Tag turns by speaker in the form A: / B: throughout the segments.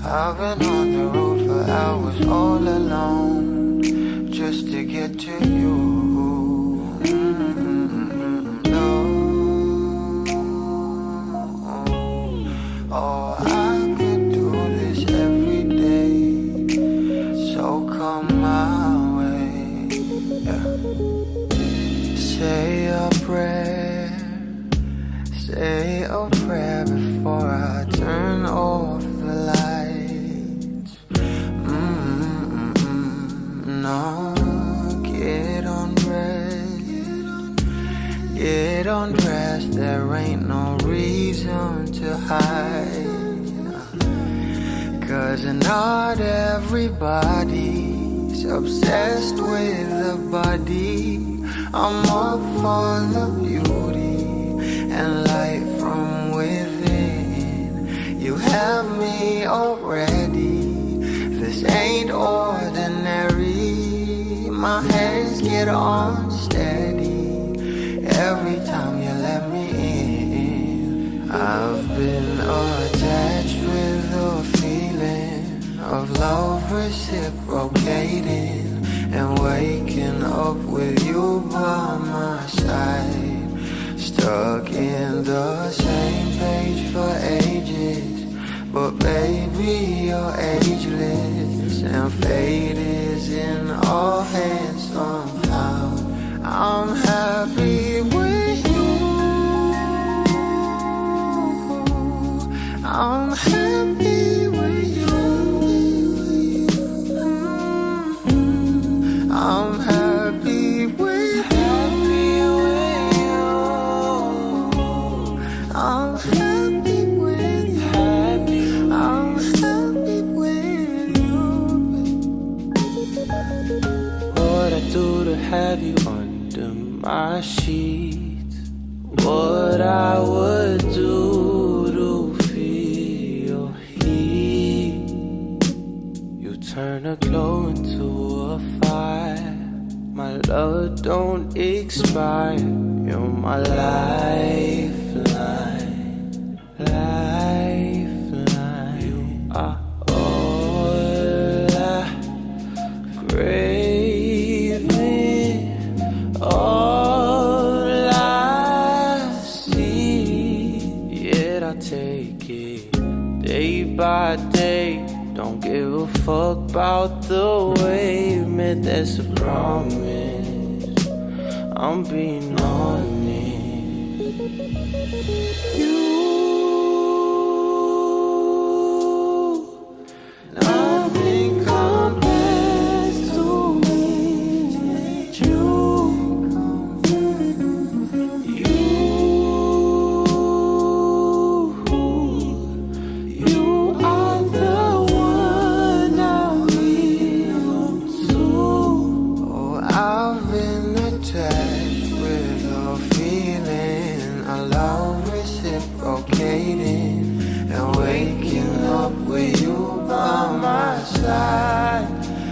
A: I've been on the road for hours all alone just to get to you. No. Oh, I could do this every day, so come my way. Yeah. Say a prayer, say a prayer before I turn off the lights. No, get undressed, there ain't no reason to hide. 'Cause not everybody's obsessed with the body. I'm up for the beauty and light from within. You have me already, this ain't ordinary. My hands get unsteady every time you let me in. I've been attached with the feeling of love reciprocating, and waking up with you by my side. Stuck in the same page for ages, but baby you're ageless, and fate is in our hands somehow. I'm happy with you, I'm happy with you, I'm happy with you, I'm happy with you, I'm happy with you.
B: What I do to have you under my sheets, what I would do to feel your heat. You turn a glow into a fire, my love don't expire. You're my lifeline, lifeline. You are all I crave, all I see. Yet I take it day by day. Don't give a fuck about the way you meant. That's a promise, I'm being honest.
A: Nothing compares to me, you. You are the one I belong to. Oh, I've been attached with a feeling, a love reciprocating, and waking up with you by my side.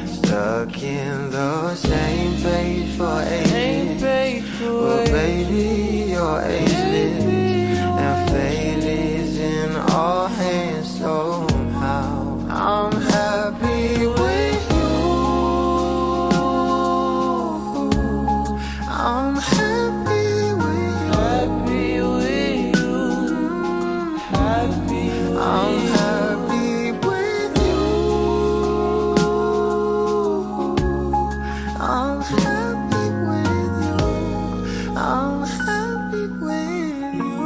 A: Stuck in the same page for ages, but baby you're ageless, and fate is in our hands somehow. I'm happy with you, I'm happy with you,
B: Happy with you, happy
A: I'm
B: with you.
A: happy with you, I'm happy with you, I'm happy with you.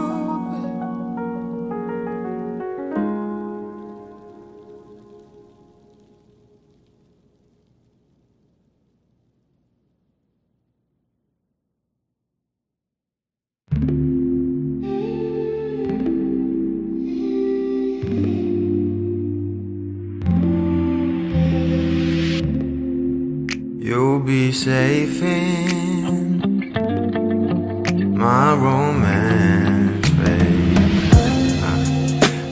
A: You'll be safe in my romance, babe.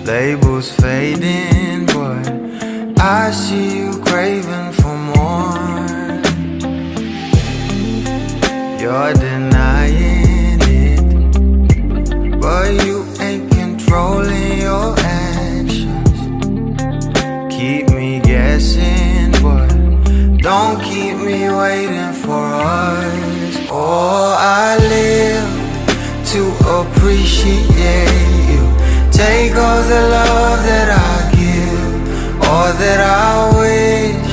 A: Labels fading, but I see you craving for more. You're denying it, but you ain't controlling your actions. waiting for us. Oh, I live to appreciate you. Take all the love that I give. All that I wish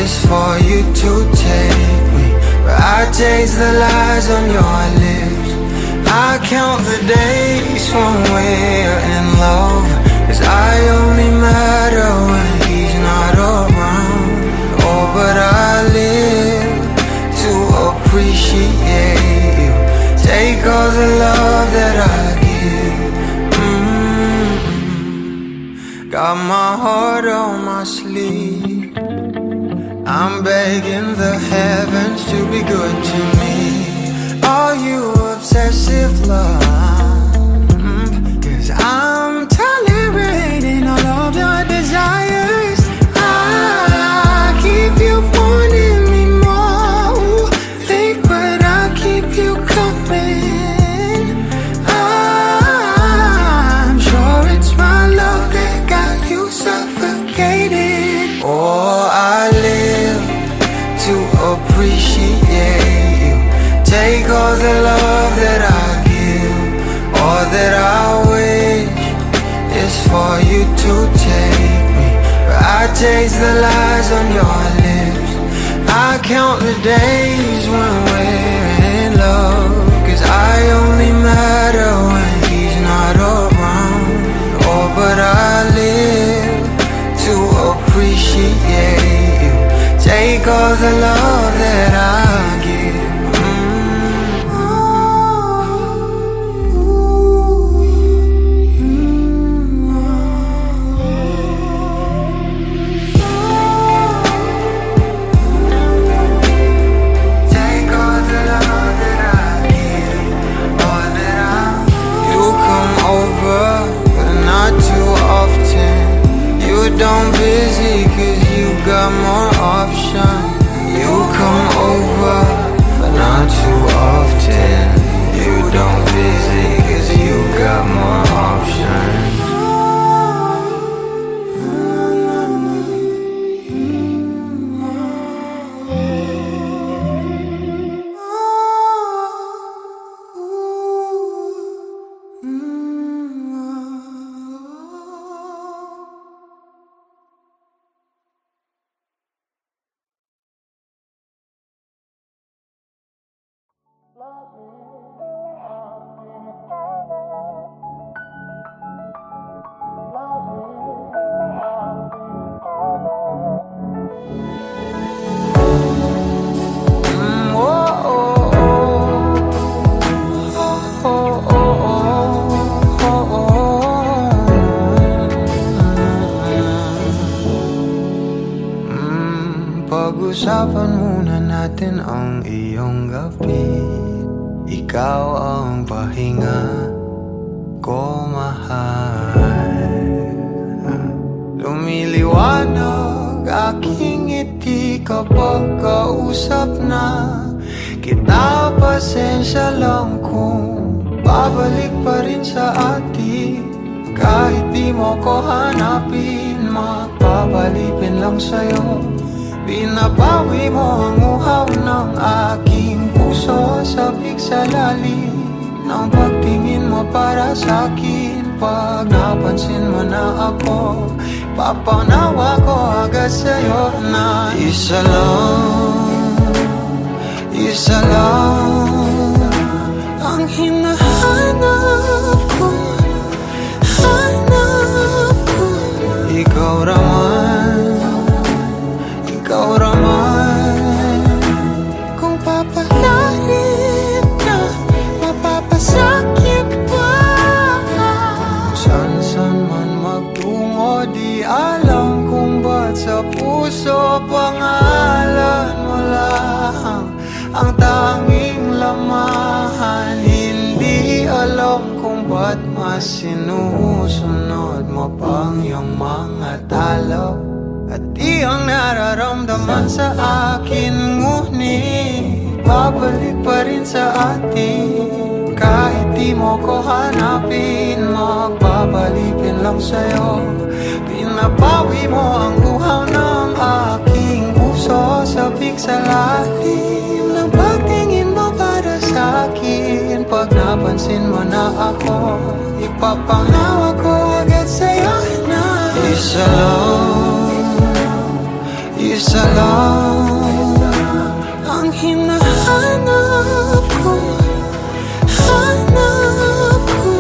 A: is for you to take me. But I taste the lies on your lips. I count the days when we're in love, 'cause I only matter when he's not around. Oh, but I live to appreciate you. Take all the love that I give. Got my heart on my sleeve. I'm begging the heavens to be good to me. Are you obsessive love? 'Cause I'm tolerating all of your desires. I keep you wanting me more. Think, but I keep you coming. I'm sure it's my love that got you suffocated. Oh, I live to appreciate you. Take all the love that I give. All that I wish is for you to take me. But I taste the lies on your lips. I count the days when we're in love, 'cause I only matter when he's not around. Oh, but I live to appreciate you. Take all the love that I give. Don't busy 'cause you got more options. You come over, but not too often. You don't busy 'cause you got more options. Pag-usapan muna natin ang iyong gabi. Ikaw ang pahinga ko, mahal. Lumiliwanag aking ngiti kapag kausap na kita. Pasensya lang kung babalik pa rin sa atin. Kahit di mo ko hanapin, magpapalipin lang sa'yo. Pinapawi mo ang uhaw ng aking puso. Sabik sa lalim ng pagtingin mo para sa'kin. Pag napansin mo na ako, papanawa ko agad sa'yo na isa lang ang hinahanap ko. Ikaw raman, kung papalalim na, mapapasakit pa. San man magtungo, di alam kung ba't sa puso pangalan mo lang ang tanging lamahan. Hindi alam kung ba't mas sinusunod mo pang iyong mga talo. At di ang nararamdaman sa akin, ngunit babalik pa rin sa atin. Kahit di mo ko hanapin, magpapalipin lang sa'yo. Pinapawi mo ang uhaw ng aking puso. Sabik sa lalim ng pagtingin mo para sa'kin. Pag napansin mo na ako, ipapangawa ko agad sa'yo na isa lang ang hinahanap ko, hanap ko.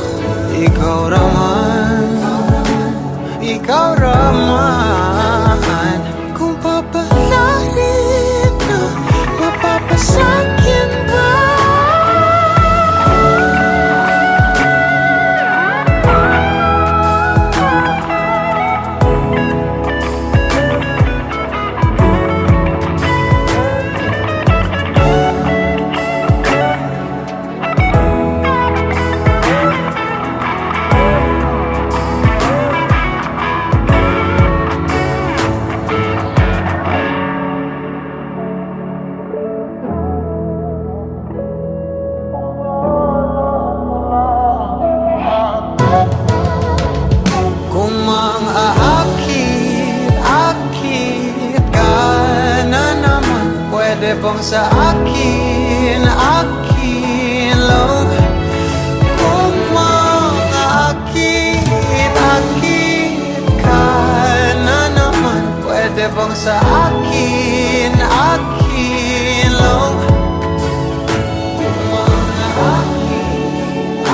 A: Ikaw raman, kung papalarin na mapapasakyan ba? Bang sa akin lang. Kung mangakit ka na naman, pwede bang sa akin lang. Kung mangakit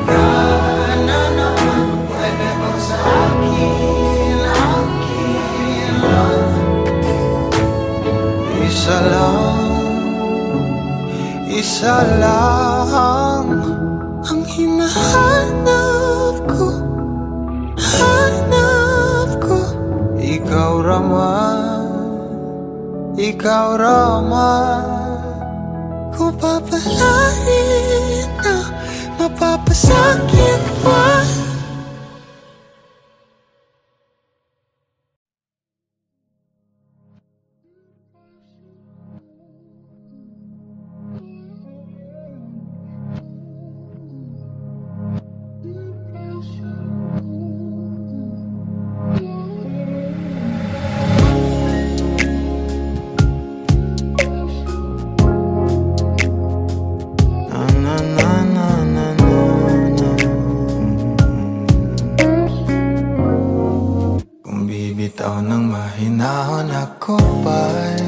A: ka na naman, pwede bang sa akin lang. Isa lang ang hinahanap ko, hanap ko. Ikaw raman, kung papalarin na mapapasakit pa. Bitaw ng mahinahon ako ba'y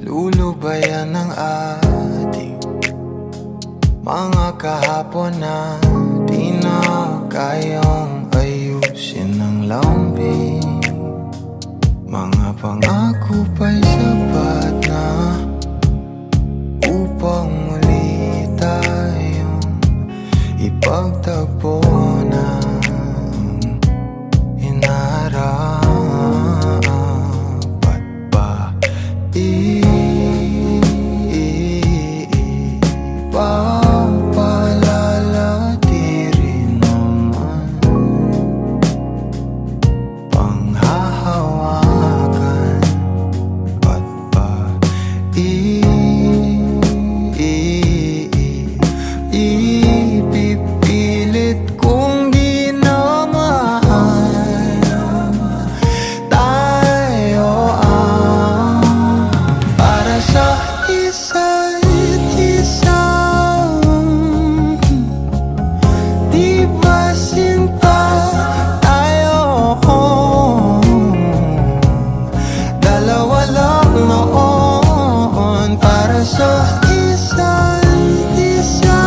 A: lulubayan ng ating mga kahapon na di na kayang ayusin ng lambing. Mga pangako pa'y sapat na upang muli tayong ipagtagpo na dapat ba ipagpalalatirin naman panghahawakan? Ba't ba ipipilit kong di na mahal tayo para sa isa't isa? Di ba sinta tayo? Dalawa lang noon para sa isa't isa.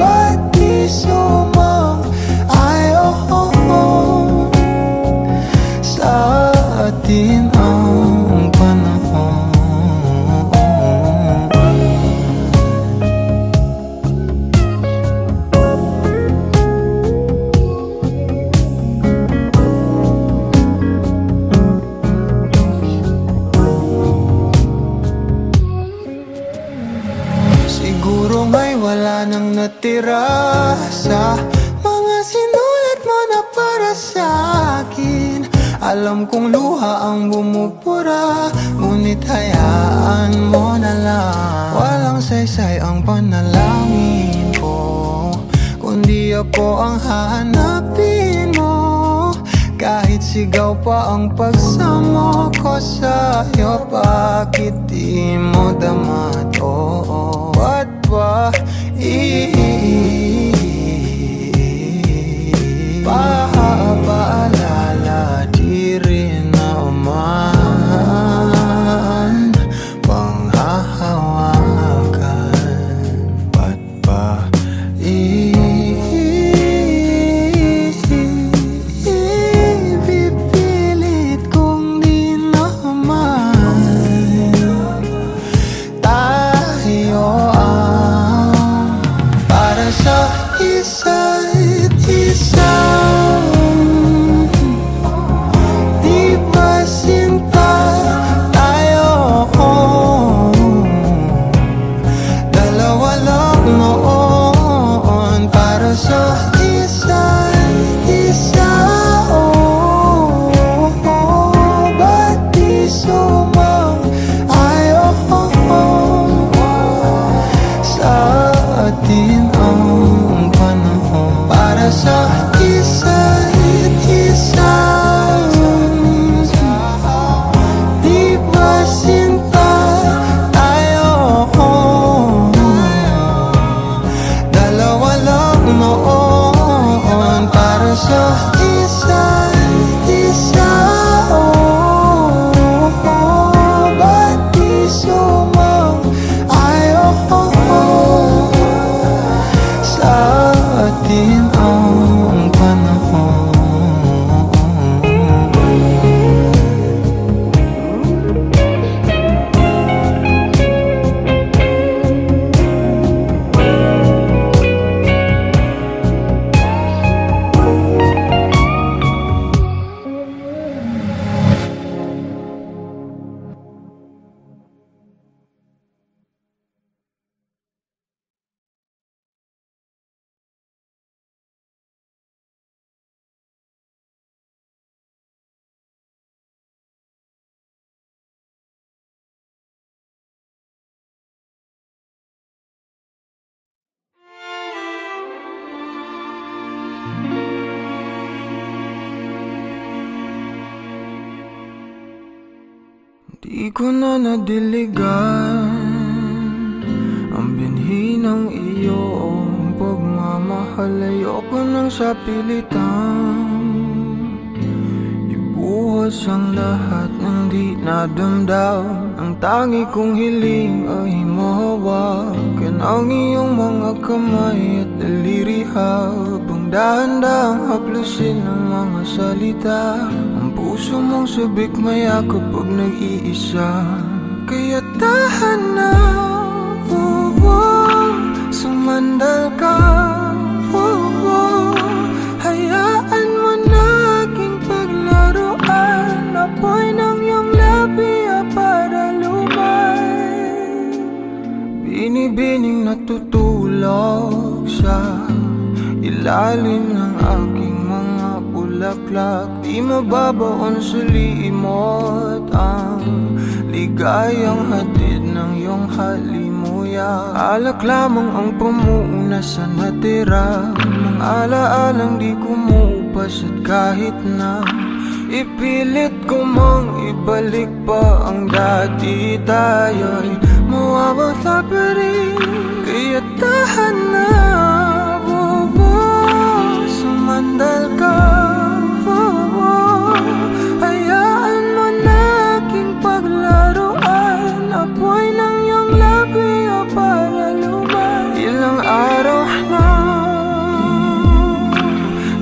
A: Ba't di sumang-ayon sa atin ang panahon? Siguro nga'y wala nang natira sa mga sinulat mo na para sa akin. Alam kong luha ang bumubura, ngunit hayaan mo na lang. Walang saysay ang panalangin ko, kundi ako ang hahanapin mo. Kahit sigaw pa ang pagsamo ko sa'yo, bakit di mo dama to? Ba't ba paalala di rin naman panghahawakan? Ba't ba ipipilit kong di naman tayo ang para sa isa't isa? Di ba sinta tayo? Dalawa lang noon para sa isa't isa. Ba't di sumang-ayon sa atin ang panahon para sa isa't isa? Di ba sinta tayo? Dalawa lang noon para sa isa't isa. Ba't di sumang-ayon sa atin ang panahon? Di ko na nadiligan ang binhi ng iyong pagmamahal. Ayoko nang sa pilitan ibuhos ang lahat ng di nadamdam. Ang tangi kong hiling ay mahawakan ang iyong mga kamay at daliri, habang dahan-dahang haplusin ang mga salita. Ang puso mong sabik mayakap pag nag-iisa. Kaya tahan na, sumandal ka, hayaan mo na aking paglaruan. Apoy ng iyong labi para lumay, binibining natutulog sa ilalim ng aking mga bulaklak. Di mababaon sa limot ang ligayang hatid ng iyong halimuyak. Alak lamang ang pamuuna sa natira, mga alaalang di kumupas. At kahit na ipilit ko mang ibalik pa ang dati, tayo'y mawawala pa rin. Kaya tahan na, sumandal ka, hayaan mo na aking paglaruan. Apoy ng iyong labi para lumay. Ilang araw na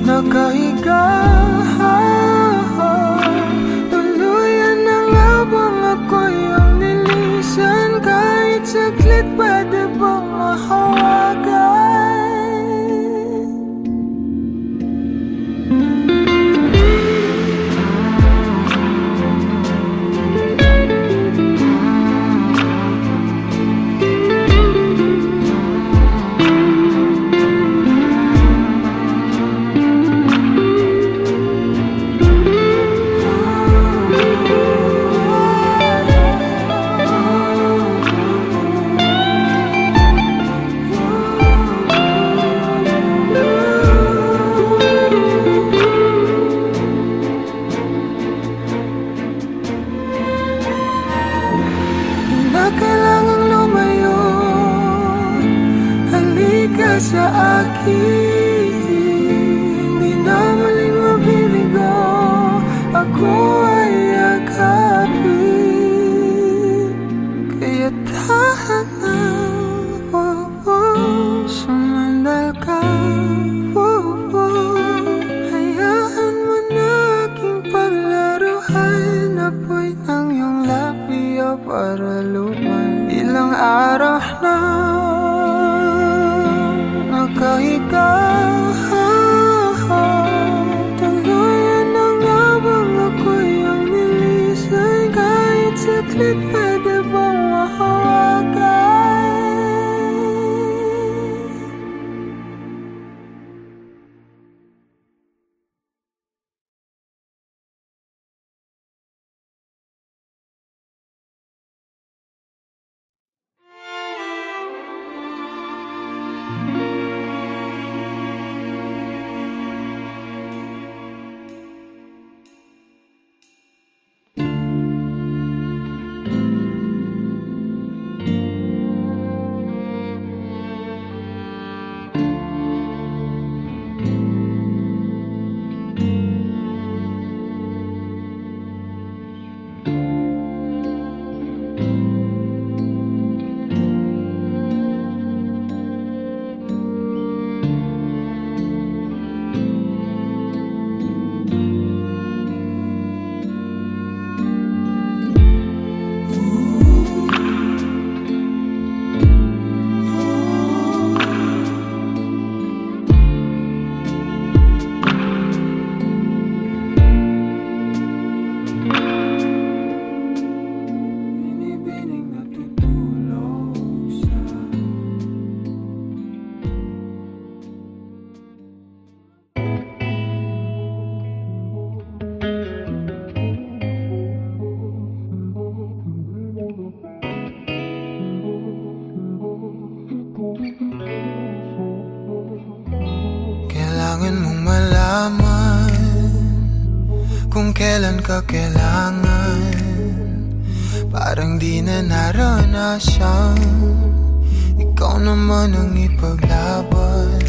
A: nakahiga, tuluyan na nga bang ako'y ang nilisan? Kahit saglit pwede bang mahawagan? malaman kung kailan ka kailangan. Parang di na naranasan, ikaw naman ang ipaglaban.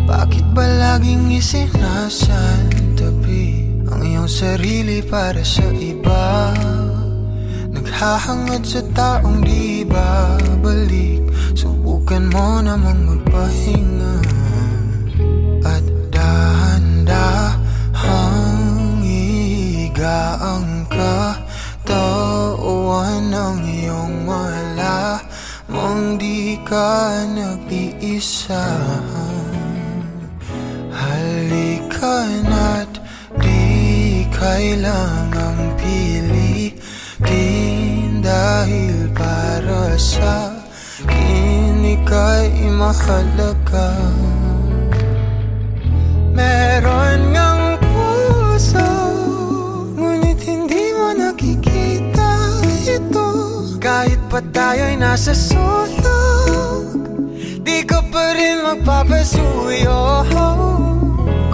A: Bakit ba laging isinasantabi ang iyong sarili para sa iba? Naghahangad sa taong di babalik, subukan mo namang magpahinga. At dahan-dahang ihiga ang katawan ng iyong malamang di ka nag-iisa. Halika na't di kailangang pilitin, dahil para sa akin ika'y mahalaga. Meron ngang puso, ngunit hindi mo nakikita ito. Kahit pa tayo'y nasa sulok, di ka pa rin magpapasuyo.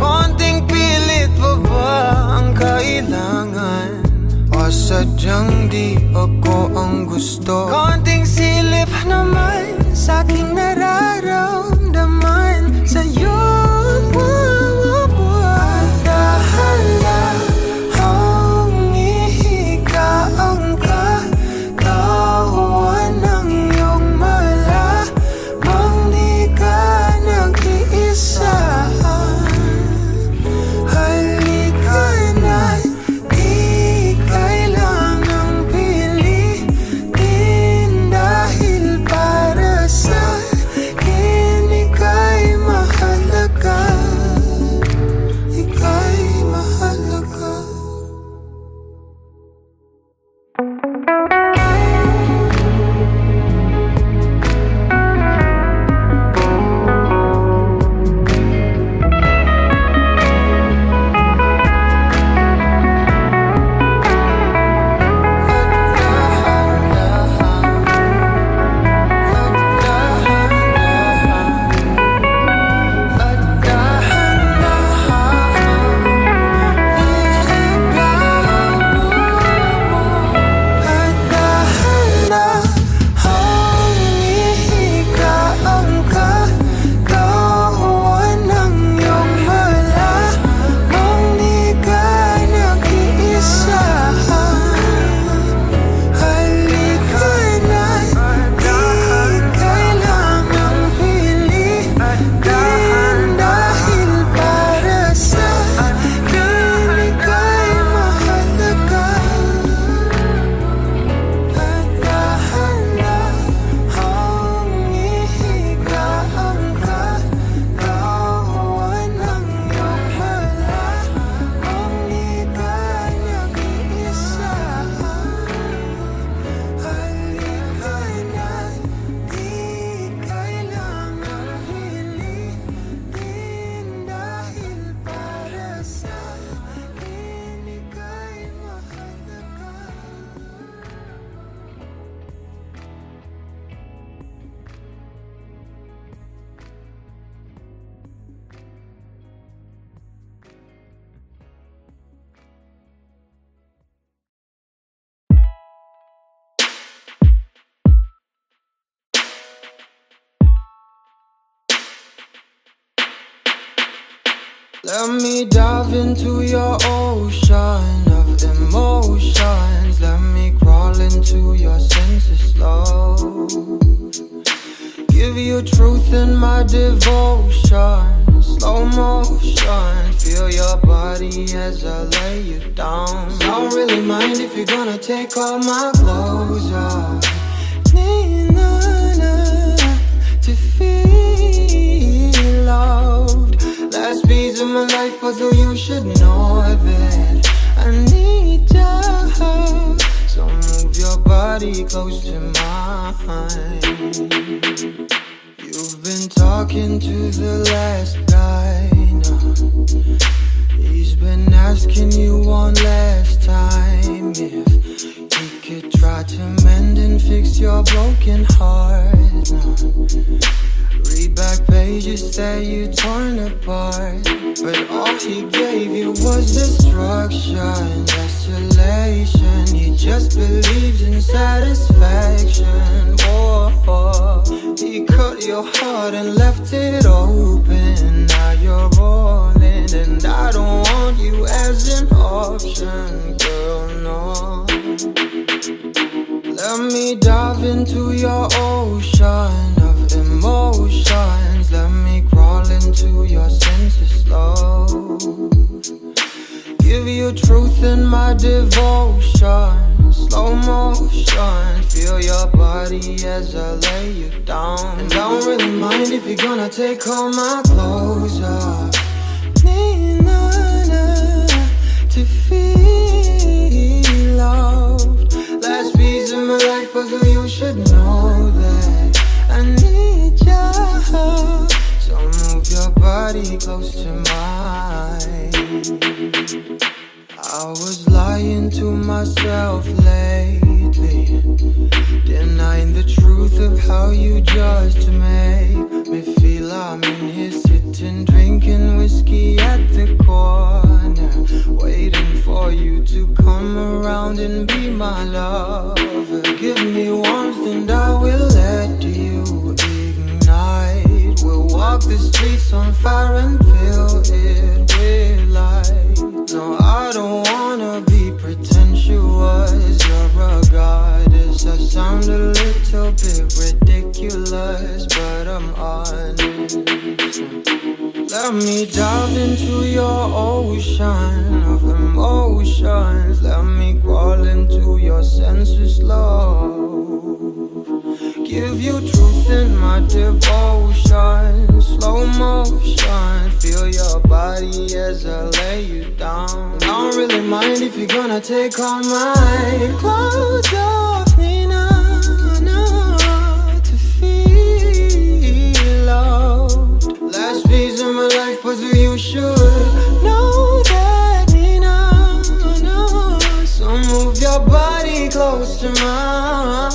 A: Konting pilit pa ba ang kailangan? O sadyang di ako ang gusto? Konting silip naman sa aking nararamdaman sa'yo. Dahan-dahang ihiga ang katawan ng iyong malamang di ka nag-iisa. Halika na't di kailangang pilitin, dahil para sa akin ika'y mahalaga. Ika'y mahalaga. Let me dive into your ocean of emotions. Let me crawl into your senses slow. Give you truth in my devotion. Slow motion. Feel your body as I lay you down. Don't really mind if you're gonna take all my clothes off. To feel loved. Last piece of my life, but though you should know that I need you. So move your body close to mine. You've been talking to the last guy now. He's been asking you one last time if he could try to mend and fix your broken heart now. Read back pages that you torn apart, but all he gave you was destruction, desolation. He just believes in satisfaction. Oh, he cut your heart and left it open. Now you're rolling, and I don't want you as an option, girl, no. Let me dive into your ocean of emotions. Let me crawl into your senses slow. Give you truth in my devotion. Slow motion. Feel your body as I lay you down. And I don't really mind if you're gonna take all my clothes off. Need none to feel loved. Last piece of my life, but you should know that I need you. So move your body close to mine. I was lying to myself lately, denying the truth of how you just make me feel. I'm in here sitting, drinking whiskey at the corner, waiting for you to come around and be my lover. Give me warmth and I will let you ignite. We'll walk the streets on fire and fill it with light. No, I don't wanna be pretentious. You're a goddess. I sound a little bit ridiculous, but I'm honest. Let me dive into your ocean of emotions. Let me crawl into your senses, love. Give you truth in my devotion. Slow motion. Feel your body as I lay you down. I don't really mind if you're gonna take all my clothes off me now, to feel loved. Last piece of my life, but you should know that me now. So move your body close to mine.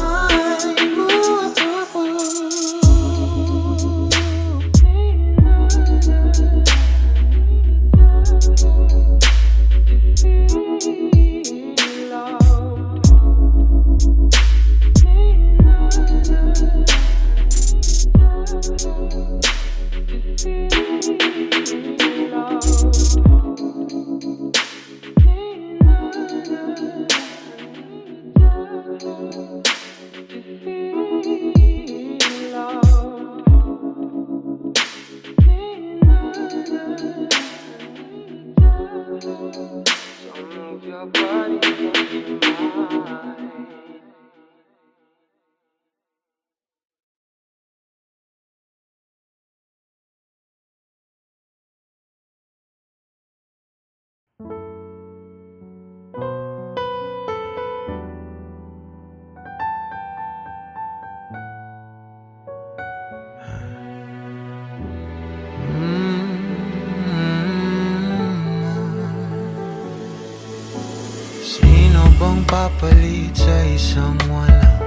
A: Papalit sa isang walang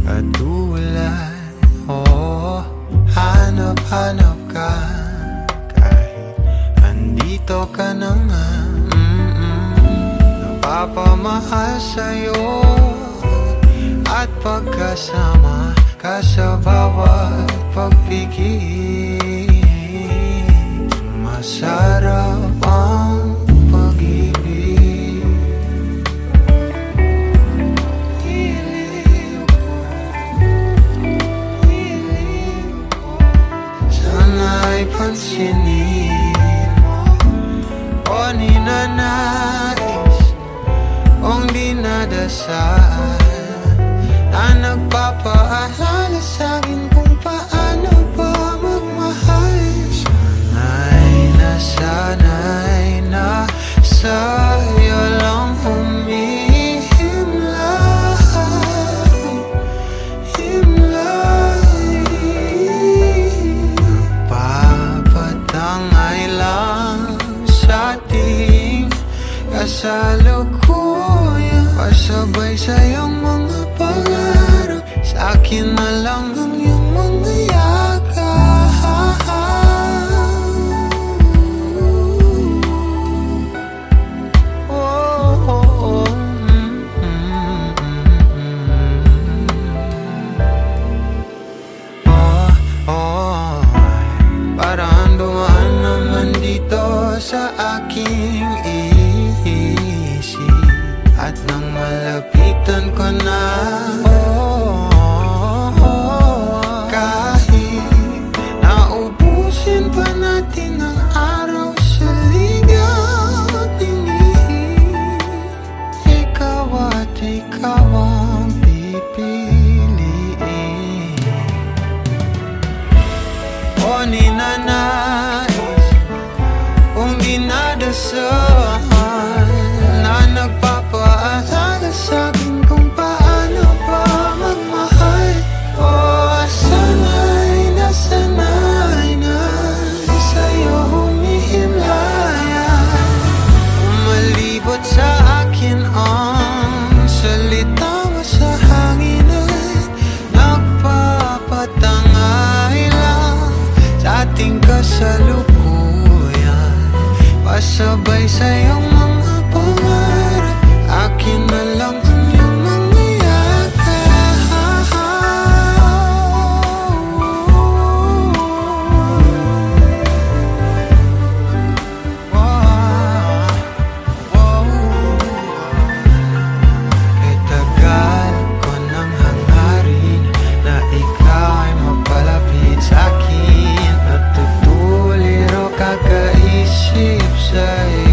A: katulad. Oh, hanap-hanap ka kahit andito ka na nga. Napapamahal sa'yo at pagkasama ka sa bawat pagpigil. Masarap ang pansinin mo o ninanais kong dinadasal na nagpapaalala sa'kin kung paano ba magmahal. Sanay na sa'yo lang kasalukuyan, pasabay sa'yong mga pangarap. Sa'kin na lang ang iyong mga yakap. keep saying